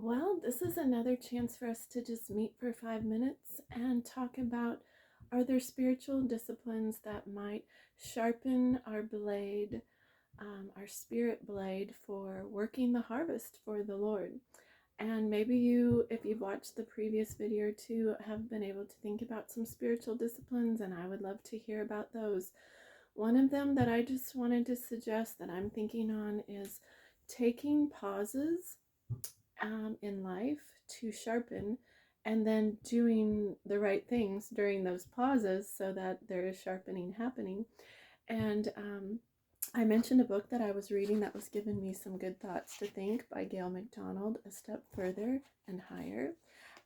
Well, this is another chance for us to just meet for 5 minutes and talk about, are there spiritual disciplines that might sharpen our blade, our spirit blade, for working the harvest for the Lord. And maybe you, if you've watched the previous video or two, have been able to think about some spiritual disciplines, and I would love to hear about those. One of them that I just wanted to suggest that I'm thinking on is taking pauses in life to sharpen, and then doing the right things during those pauses so that there is sharpening happening. And I mentioned a book that I was reading that was giving me some good thoughts to think, by Gail Mcdonald, A Step Further and Higher.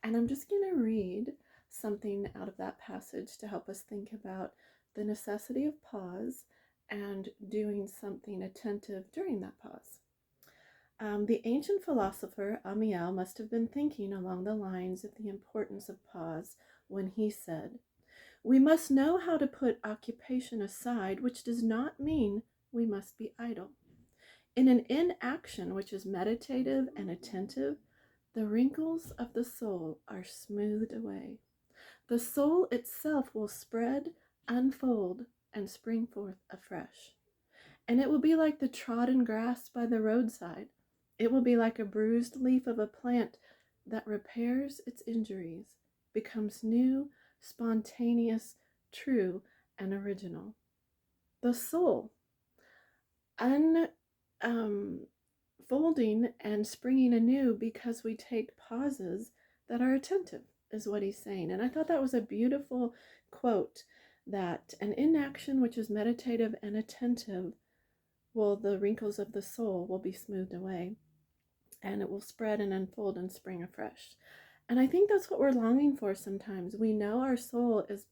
And I'm just going to read something out of that passage to help us think about the necessity of pause and doing something attentive during that pause. The ancient philosopher Amiel must have been thinking along the lines of the importance of pause when he said, "We must know how to put occupation aside, which does not mean we must be idle. In an inaction which is meditative and attentive, the wrinkles of the soul are smoothed away. The soul itself will spread, unfold, and spring forth afresh. And it will be like the trodden grass by the roadside. It will be like a bruised leaf of a plant that repairs its injuries, becomes new, spontaneous, true, and original." The soul, unfolding and springing anew because we take pauses that are attentive, is what he's saying. And I thought that was a beautiful quote, that an inaction which is meditative and attentive, well, the wrinkles of the soul will be smoothed away, and it will spread and unfold and spring afresh. And I think that's what we're longing for sometimes. We know our soul is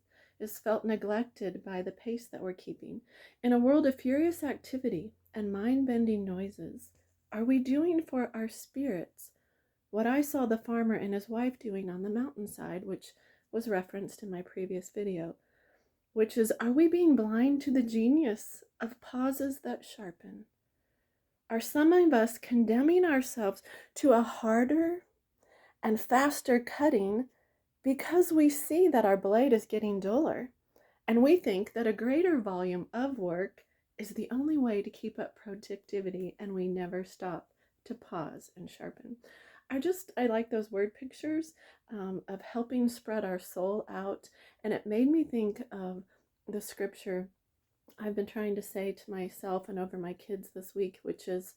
felt neglected by the pace that we're keeping. In a world of furious activity and mind-bending noises, are we doing for our spirits what I saw the farmer and his wife doing on the mountainside, which was referenced in my previous video, which is, are we being blind to the genius of pauses that sharpen? Are some of us condemning ourselves to a harder and faster cutting because we see that our blade is getting duller, and we think that a greater volume of work is the only way to keep up productivity, and we never stop to pause and sharpen? I like those word pictures of helping spread our soul out, and it made me think of the scripture I've been trying to say to myself and over my kids this week, which is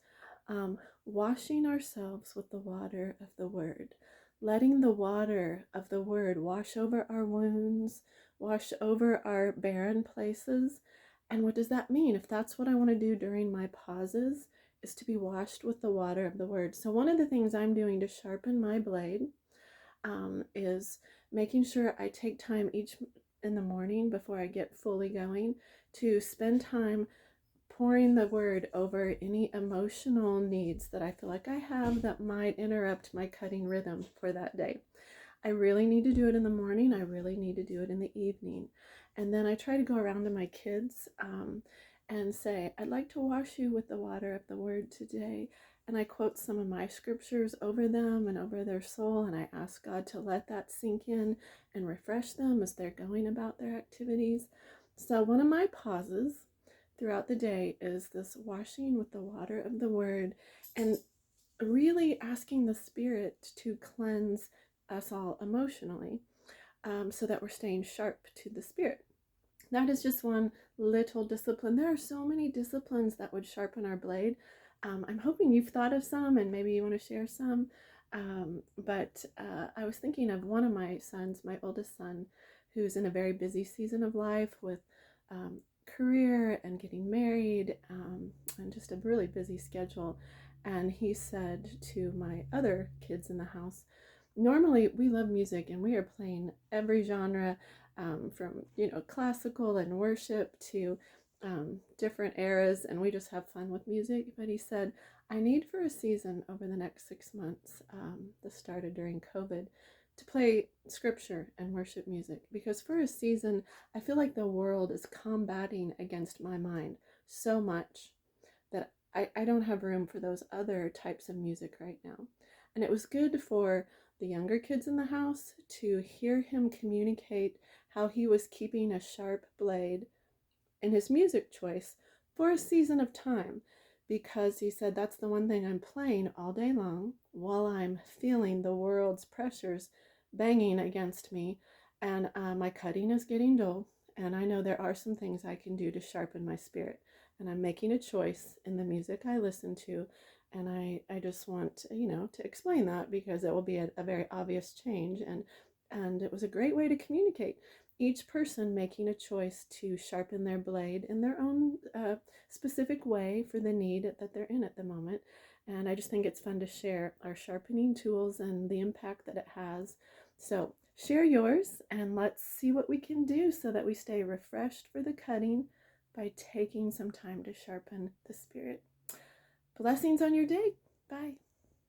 washing ourselves with the water of the Word, letting the water of the Word wash over our wounds, wash over our barren places. And what does that mean? If that's what I want to do during my pauses, is to be washed with the water of the Word. So one of the things I'm doing to sharpen my blade is making sure I take time each in the morning before I get fully going to spend time pouring the word over any emotional needs that I feel like I have that might interrupt my cutting rhythm for that day. I really need to do it in the morning. I really need to do it in the evening. And then I try to go around to my kids and say, "I'd like to wash you with the water of the Word today." And I quote some of my scriptures over them and over their soul, and I ask God to let that sink in and refresh them as they're going about their activities. So one of my pauses throughout the day is this washing with the water of the Word, and really asking the Spirit to cleanse us all emotionally, so that we're staying sharp to the Spirit. That is just one little discipline. There are so many disciplines that would sharpen our blade. I'm hoping you've thought of some and maybe you want to share some. But I was thinking of one of my sons, my oldest son, who's in a very busy season of life with career and getting married, and just a really busy schedule. And he said to my other kids in the house, normally we love music and we are playing every genre, from classical and worship to different eras, and we just have fun with music. But he said, I need for a season over the next 6 months, this started during COVID, to play scripture and worship music, because for a season I feel like the world is combating against my mind so much that I don't have room for those other types of music right now. And it was good for the younger kids in the house to hear him communicate how he was keeping a sharp blade in his music choice for a season of time, because he said that's the one thing I'm playing all day long while I'm feeling the world's pressures banging against me, and my cutting is getting dull, and I know there are some things I can do to sharpen my spirit, and I'm making a choice in the music I listen to. And I just want, to explain that because it will be a very obvious change. And it was a great way to communicate, each person making a choice to sharpen their blade in their own specific way for the need that they're in at the moment. And I just think it's fun to share our sharpening tools and the impact that it has. So share yours and let's see what we can do so that we stay refreshed for the cutting by taking some time to sharpen the spirit. Blessings on your day. Bye.